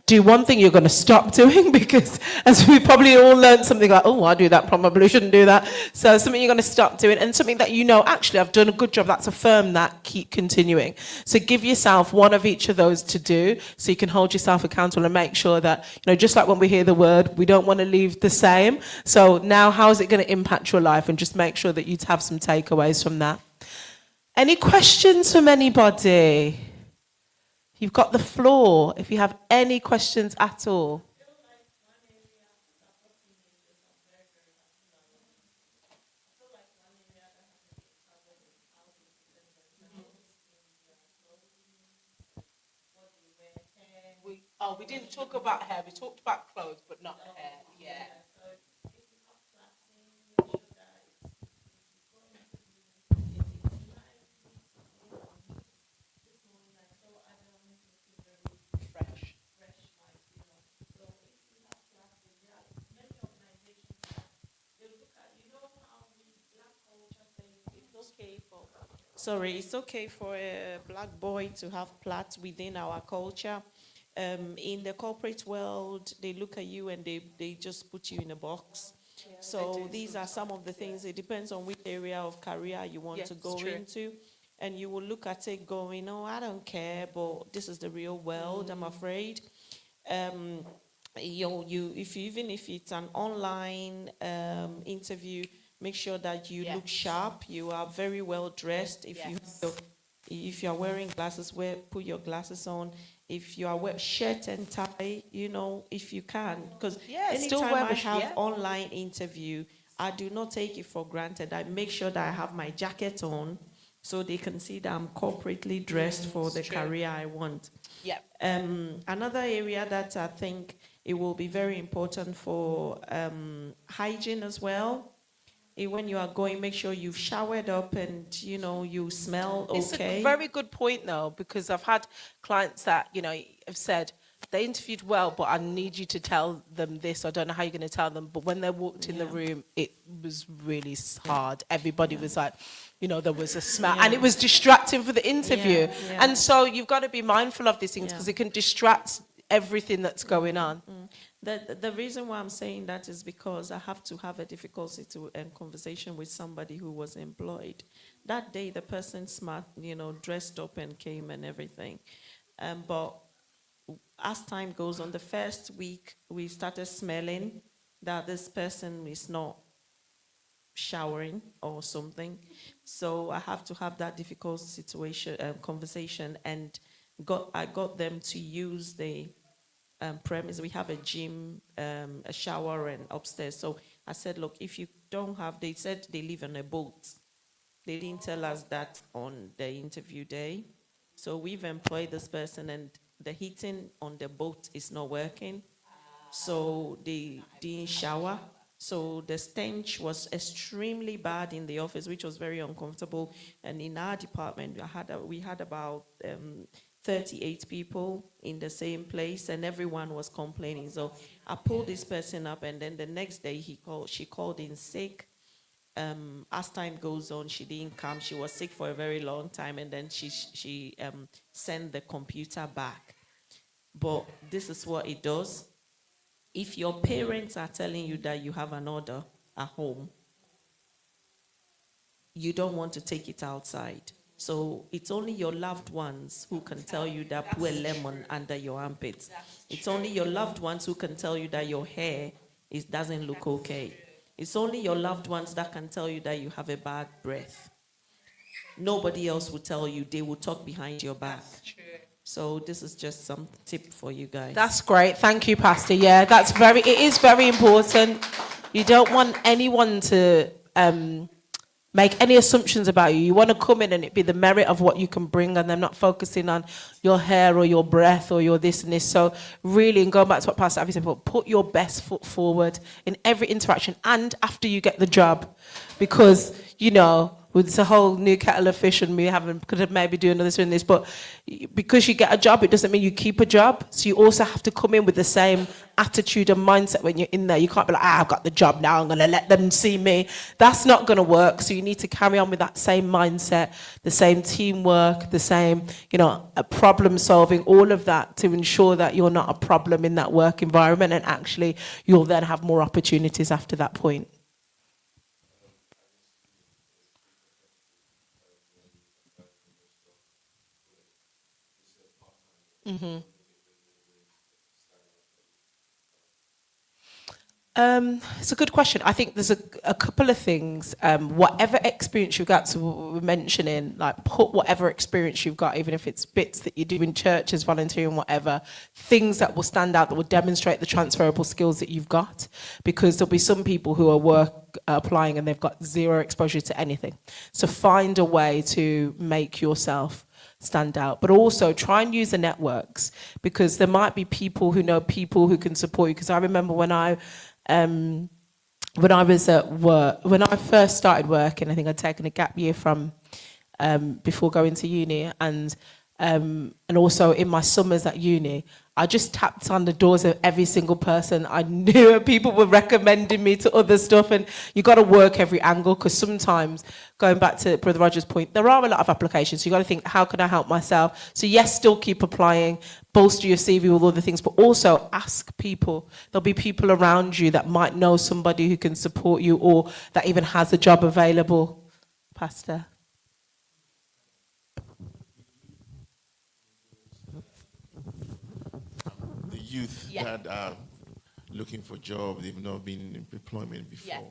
Do one thing you're going to stop doing, because as we probably all learned something like, oh, I do that, probably shouldn't do that. So something you're going to stop doing, and something that actually I've done a good job, that's affirm that, keep continuing. So give yourself one of each of those to do, so you can hold yourself accountable and make sure that, just like when we hear the word, we don't want to leave the same. So now how is it going to impact your life, and just make sure that you have some takeaways from that. Any questions from anybody? You've got the floor if you have any questions at all. We didn't talk about hair. We talked about clothes, but not hair. Yeah. It's okay for a black boy to have plaits within our culture. In the corporate world, they look at you and they just put you in a box. Yeah, so these are some of the things. It depends on which area of career you want to go into. And you will look at it going, oh, I don't care, but this is the real world, I'm afraid. Even if it's an online interview, make sure that you look sharp. You are very well dressed. If you are wearing glasses, put your glasses on. If you are shirt and tie, if you can, because anytime I have online interview, I do not take it for granted. I make sure that I have my jacket on, so they can see that I'm corporately dressed for the career I want. Yeah. Another area that I think it will be very important for hygiene as well. When you are going, make sure you've showered up and, you smell okay. It's a very good point, though, because I've had clients that, have said, they interviewed well, but I need you to tell them this. I don't know how you're going to tell them. But when they walked in the room, it was really hard. Everybody was like, there was a smell. And it was distracting for the interview. And so you've got to be mindful of these things, because it can distract everything that's going on. The reason why I'm saying that is because I have to have a difficult conversation with somebody who was employed. That day, the person smart, dressed up and came and everything. But as time goes on, the first week, we started smelling that this person is not showering or something. So I have to have that difficult conversation, and I got them to use the premise. We have a gym, a shower, and upstairs. So I said, look, if you don't have, they said they live on a boat. They didn't tell us that on the interview day. So we've employed this person, and the heating on the boat is not working. So they didn't shower. So the stench was extremely bad in the office, which was very uncomfortable. And in our department, we had about 38 people in the same place, and everyone was complaining. So I pulled this person up, and then the next day she called in sick. as time goes on, she didn't come. She was sick for a very long time, and then she sent the computer back. But this is what it does. If your parents are telling you that you have an order at home, you don't want to take it outside. So it's only your loved ones who can tell you that put a lemon under your armpits. It's only your loved ones who can tell you that your hair doesn't look okay. It's only your loved ones that can tell you that you have a bad breath. Nobody else will tell you. They will talk behind your back. So this is just some tip for you guys. That's great. Thank you, Pastor. Yeah, it is very important. You don't want anyone to make any assumptions about you. You want to come in and it be the merit of what you can bring, and them not focusing on your hair or your breath or your this and this. So really, and going back to what Pastor Avi said, put your best foot forward in every interaction and after you get the job. Because, with the whole new kettle of fish and could have maybe do another and this, but because you get a job, it doesn't mean you keep a job. So you also have to come in with the same attitude and mindset when you're in there. You can't be like, I've got the job now, I'm going to let them see me. That's not going to work. So you need to carry on with that same mindset, the same teamwork, the same, problem solving, all of that to ensure that you're not a problem in that work environment, and actually you'll then have more opportunities after that point. Mm-hmm. It's a good question. I think there's a couple of things. Whatever experience you've got, so we're mentioning, like put whatever experience you've got, even if it's bits that you do in churches, volunteering, whatever, things that will stand out, that will demonstrate the transferable skills that you've got. Because there'll be some people who are applying and they've got zero exposure to anything. So find a way to make yourself stand out, but also try and use the networks, because there might be people who know people who can support you. Because I remember when I was at work, when I first started working, I think I'd taken a gap year from before going to uni, and also in my summers at uni, I just tapped on the doors of every single person I knew, and people were recommending me to other stuff. And you got to work every angle, because sometimes, going back to Brother Roger's point, there are a lot of applications. So you got to think, how can I help myself? So yes, still keep applying, bolster your CV with other things, but also ask people. There'll be people around you that might know somebody who can support you, or that even has a job available. Pastor. Youth that are looking for jobs, they've not been in employment before. Yeah.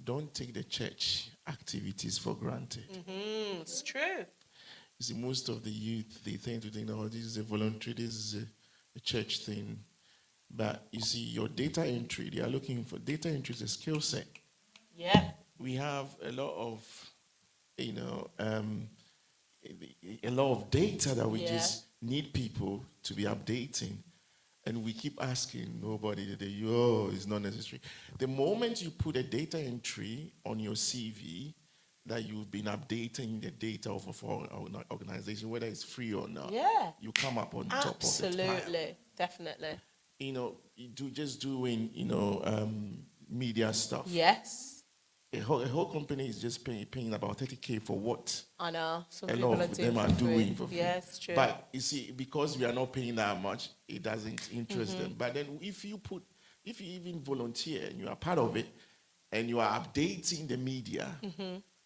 Don't take the church activities for granted. Mm-hmm. It's true. You see, most of the youth, they tend to think, oh, this is a voluntary, this is a church thing. But you see, your data entry, they are looking for data entry is a skill set. Yeah. We have a lot of, a lot of data that we just need people to be updating. And we keep asking, nobody, it's not necessary. The moment you put a data entry on your CV that you've been updating the data of an organization, whether it's free or not, you come up on top of it. Absolutely, definitely. Doing media stuff. Yes. A whole company is just paying about 30K for what I know. Some a people lot of them are doing for free. Yes, true. But you see, because we are not paying that much, it doesn't interest them. But then if you even volunteer and you are part of it, and you are updating the media,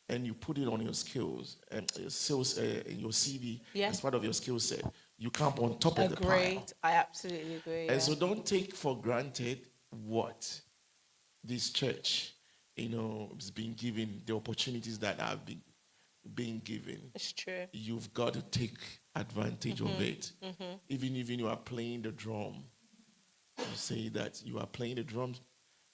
and you put it on your skills and in your CV as part of your skill set, you come on top of the pile. Agreed. I absolutely agree. And so don't take for granted what this church, is being given, the opportunities that are being given. It's true. You've got to take advantage of it. Even if you are playing the drum, you say that you are playing the drums,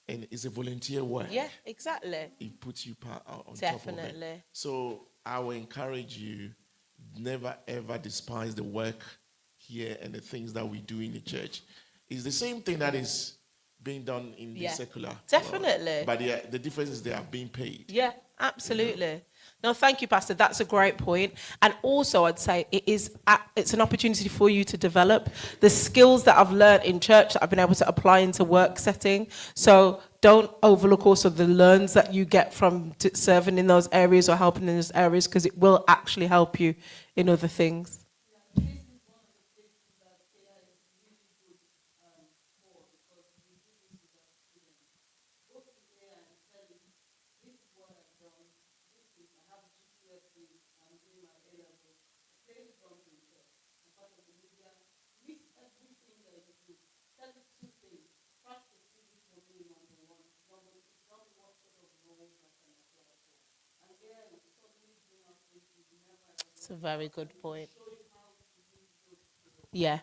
and it's a volunteer work. Yeah, exactly. It puts you on Definitely. top of it. So I will encourage you, never ever despise the work here and the things that we do in the church. It's the same thing that is being done in the secular. Definitely. But the difference is they are being paid. Yeah, absolutely. No, thank you, Pastor. That's a great point. And also, I'd say it's an opportunity for you to develop the skills that I've learned in church that I've been able to apply into work setting. So don't overlook also the learns that you get from serving in those areas or helping in those areas, because it will actually help you in other things. It's a very good point. Yeah.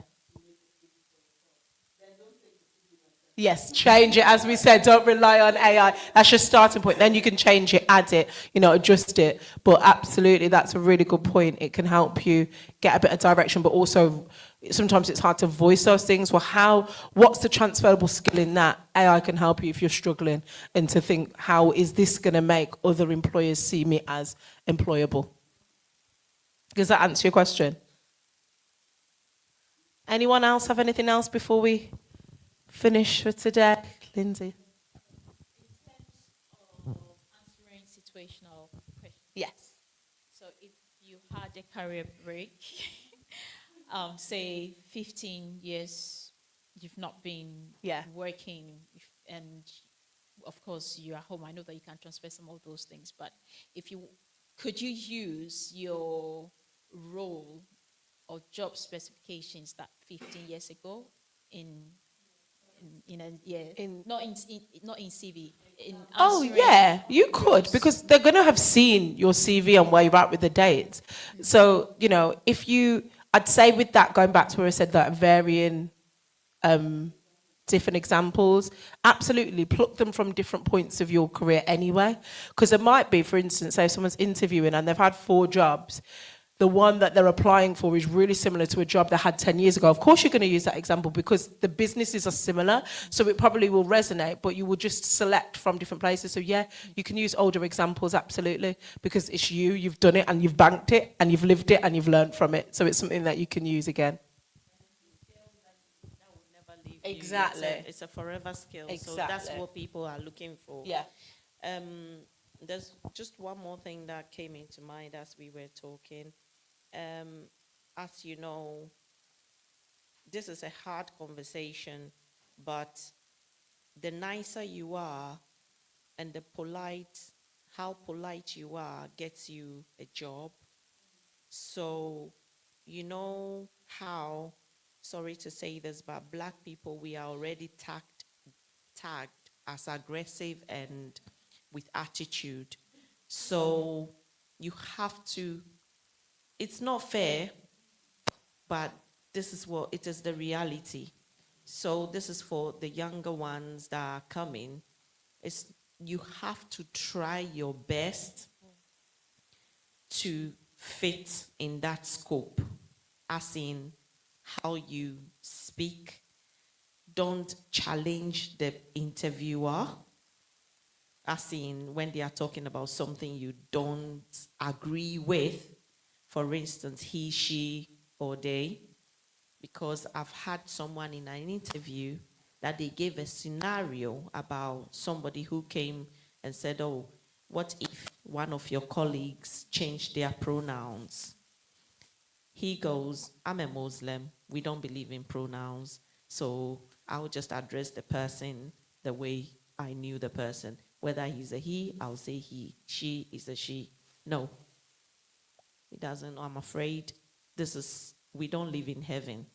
Yes, change it. As we said, don't rely on AI. That's your starting point. Then you can change it, add it, adjust it. But absolutely, that's a really good point. It can help you get a bit of direction, but also sometimes it's hard to voice those things. Well, what's the transferable skill in that? AI can help you if you're struggling, and to think, how is this going to make other employers see me as employable? Does that answer your question? Anyone else have anything else before we finish for today? Lindsay? In terms of answering situational questions. Yes. So if you had a career break, say 15 years, you've not been working, and of course you're at home. I know that you can transfer some of those things, but could you use your role or job specifications that 15 years ago not in CV. Yeah, you could, because they're going to have seen your CV and where you're at with the dates. So, I'd say with that, going back to where I said that varying different examples, absolutely pluck them from different points of your career anyway. Because it might be, for instance, say someone's interviewing and they've had 4 jobs. The one that they're applying for is really similar to a job they had 10 years ago. Of course, you're going to use that example because the businesses are similar, so it probably will resonate, but you will just select from different places. So yeah, you can use older examples, absolutely, because it's you've done it and you've banked it and you've lived it and you've learned from it. So it's something that you can use again. That will never leave you. Exactly. It's a forever skill. So Exactly. that's what people are looking for. Yeah. There's just one more thing that came into mind as we were talking. As you know, this is a hard conversation, but the nicer you are and how polite you are gets you a job. So, you know how, sorry to say this, but black people, we are already tagged as aggressive and with attitude. So you have to, it's not fair, but this is what it is, the reality. So this is for the younger ones that are coming. You have to try your best to fit in that scope, as in how you speak. Don't challenge the interviewer, as in when they are talking about something you don't agree with. For instance, he, she, or they. Because I've had someone in an interview that they gave a scenario about somebody who came and said, oh, what if one of your colleagues changed their pronouns? He goes, I'm a Muslim. We don't believe in pronouns. So I'll just address the person the way I knew the person. Whether he's a he, I'll say he. She is a she. No. It doesn't. I'm afraid we don't live in heaven.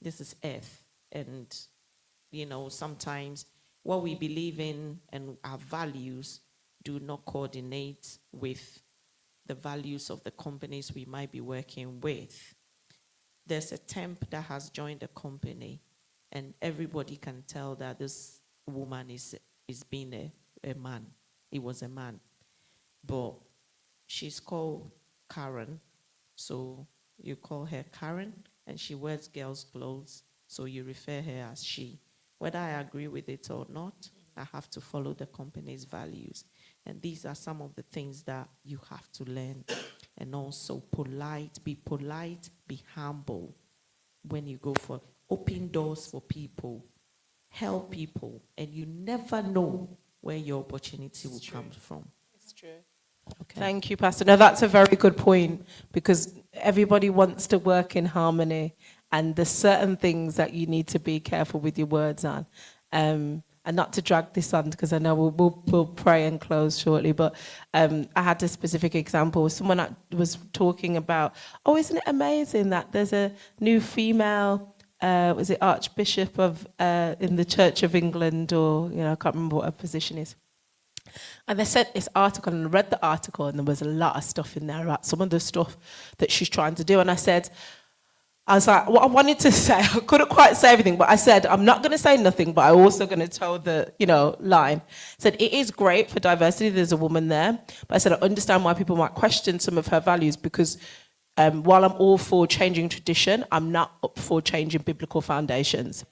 This is earth. And, sometimes what we believe in and our values do not coordinate with the values of the companies we might be working with. There's a temp that has joined the company, and everybody can tell that this woman is being a man. It was a man. But she's called Karen, so you call her Karen, and she wears girls' clothes, so you refer her as she. Whether I agree with it or not, I have to follow the company's values. And these are some of the things that you have to learn. And also polite, be humble when you go for open doors for people, help people, and you never know where your opportunity will come from. It's true. Okay. Thank you, Pastor. No, that's a very good point, because everybody wants to work in harmony, and there's certain things that you need to be careful with your words on. And not to drag this on, because I know we'll pray and close shortly, but I had a specific example. Someone was talking about, oh, isn't it amazing that there's a new female, was it Archbishop of in the Church of England, or, I can't remember what her position is. And they sent this article, and I read the article, and there was a lot of stuff in there about some of the stuff that she's trying to do. And I was like, what I wanted to say, I couldn't quite say everything, but I said, I'm not going to say nothing, but I'm also going to tell the, line. I said, it is great for diversity, there's a woman there. But I said, I understand why people might question some of her values, because while I'm all for changing tradition, I'm not up for changing biblical foundations.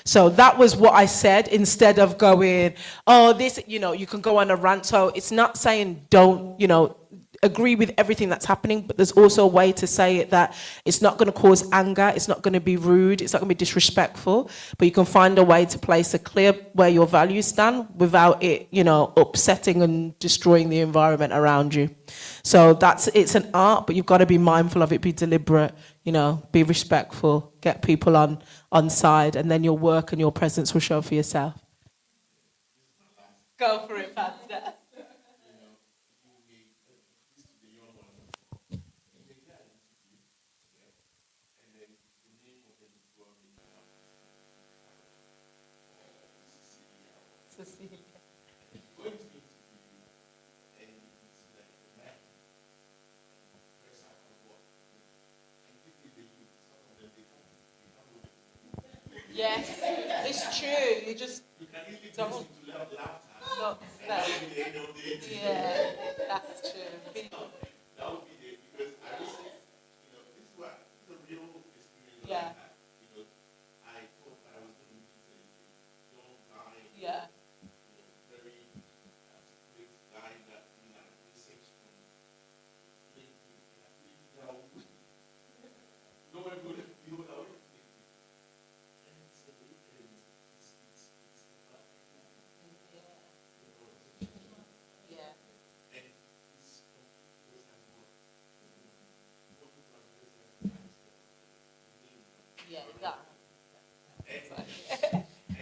So that was what I said, instead of going, oh, this, you can go on a rant. So it's not saying don't, agree with everything that's happening, but there's also a way to say it that it's not going to cause anger, it's not going to be rude, it's not going to be disrespectful, but you can find a way to place a clear where your values stand without it, upsetting and destroying the environment around you. So it's an art, but you've got to be mindful of it, be deliberate, be respectful, get people on side, and then your work and your presence will show for yourself. Go for it, Pastor. Yes, it's true. You just don't say. Yeah, that's true. That would be it, because I was saying, this is a real experience. Yeah. I thought I was going to be a young guy. Yeah. Very great guy that research from LinkedIn. And I think no one would have feel that way. And so it's about Yeah. and it's because I'm not. Yeah, that. And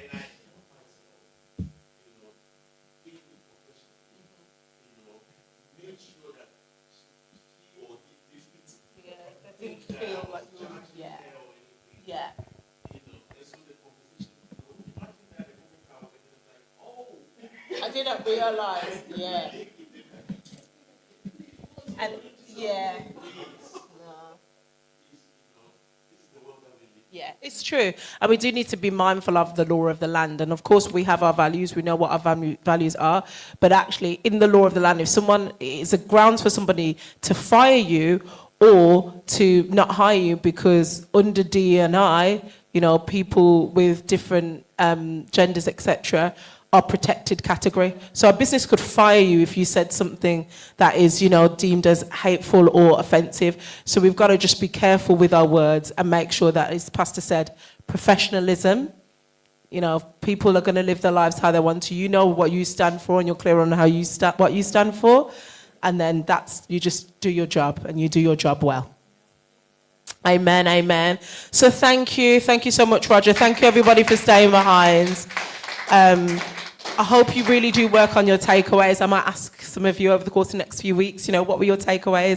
I know myself, being professional, make sure that he or he didn't Yeah, they didn't feel like you were, yeah. tell anything. Yeah. And so the conversation, imagine that the woman comes and it's like, oh, I didn't realize, yeah. And yeah. Yeah, it's true. And we do need to be mindful of the law of the land. And of course, we have our values. We know what our values are. But actually, in the law of the land, if someone is a grounds for somebody to fire you or to not hire you, because under D&I, people with different genders, etc., are protected category. So a business could fire you if you said something that is, deemed as hateful or offensive. So we've got to just be careful with our words and make sure that, as Pastor said, professionalism. People are going to live their lives how they want to. You know what you stand for, and you're clear on how what you stand for. And then you just do your job, and you do your job well. Amen, amen. So thank you so much, Roger. Thank you, everybody, for staying behind. I hope you really do work on your takeaways. I might ask some of you over the course of the next few weeks, what were your takeaways?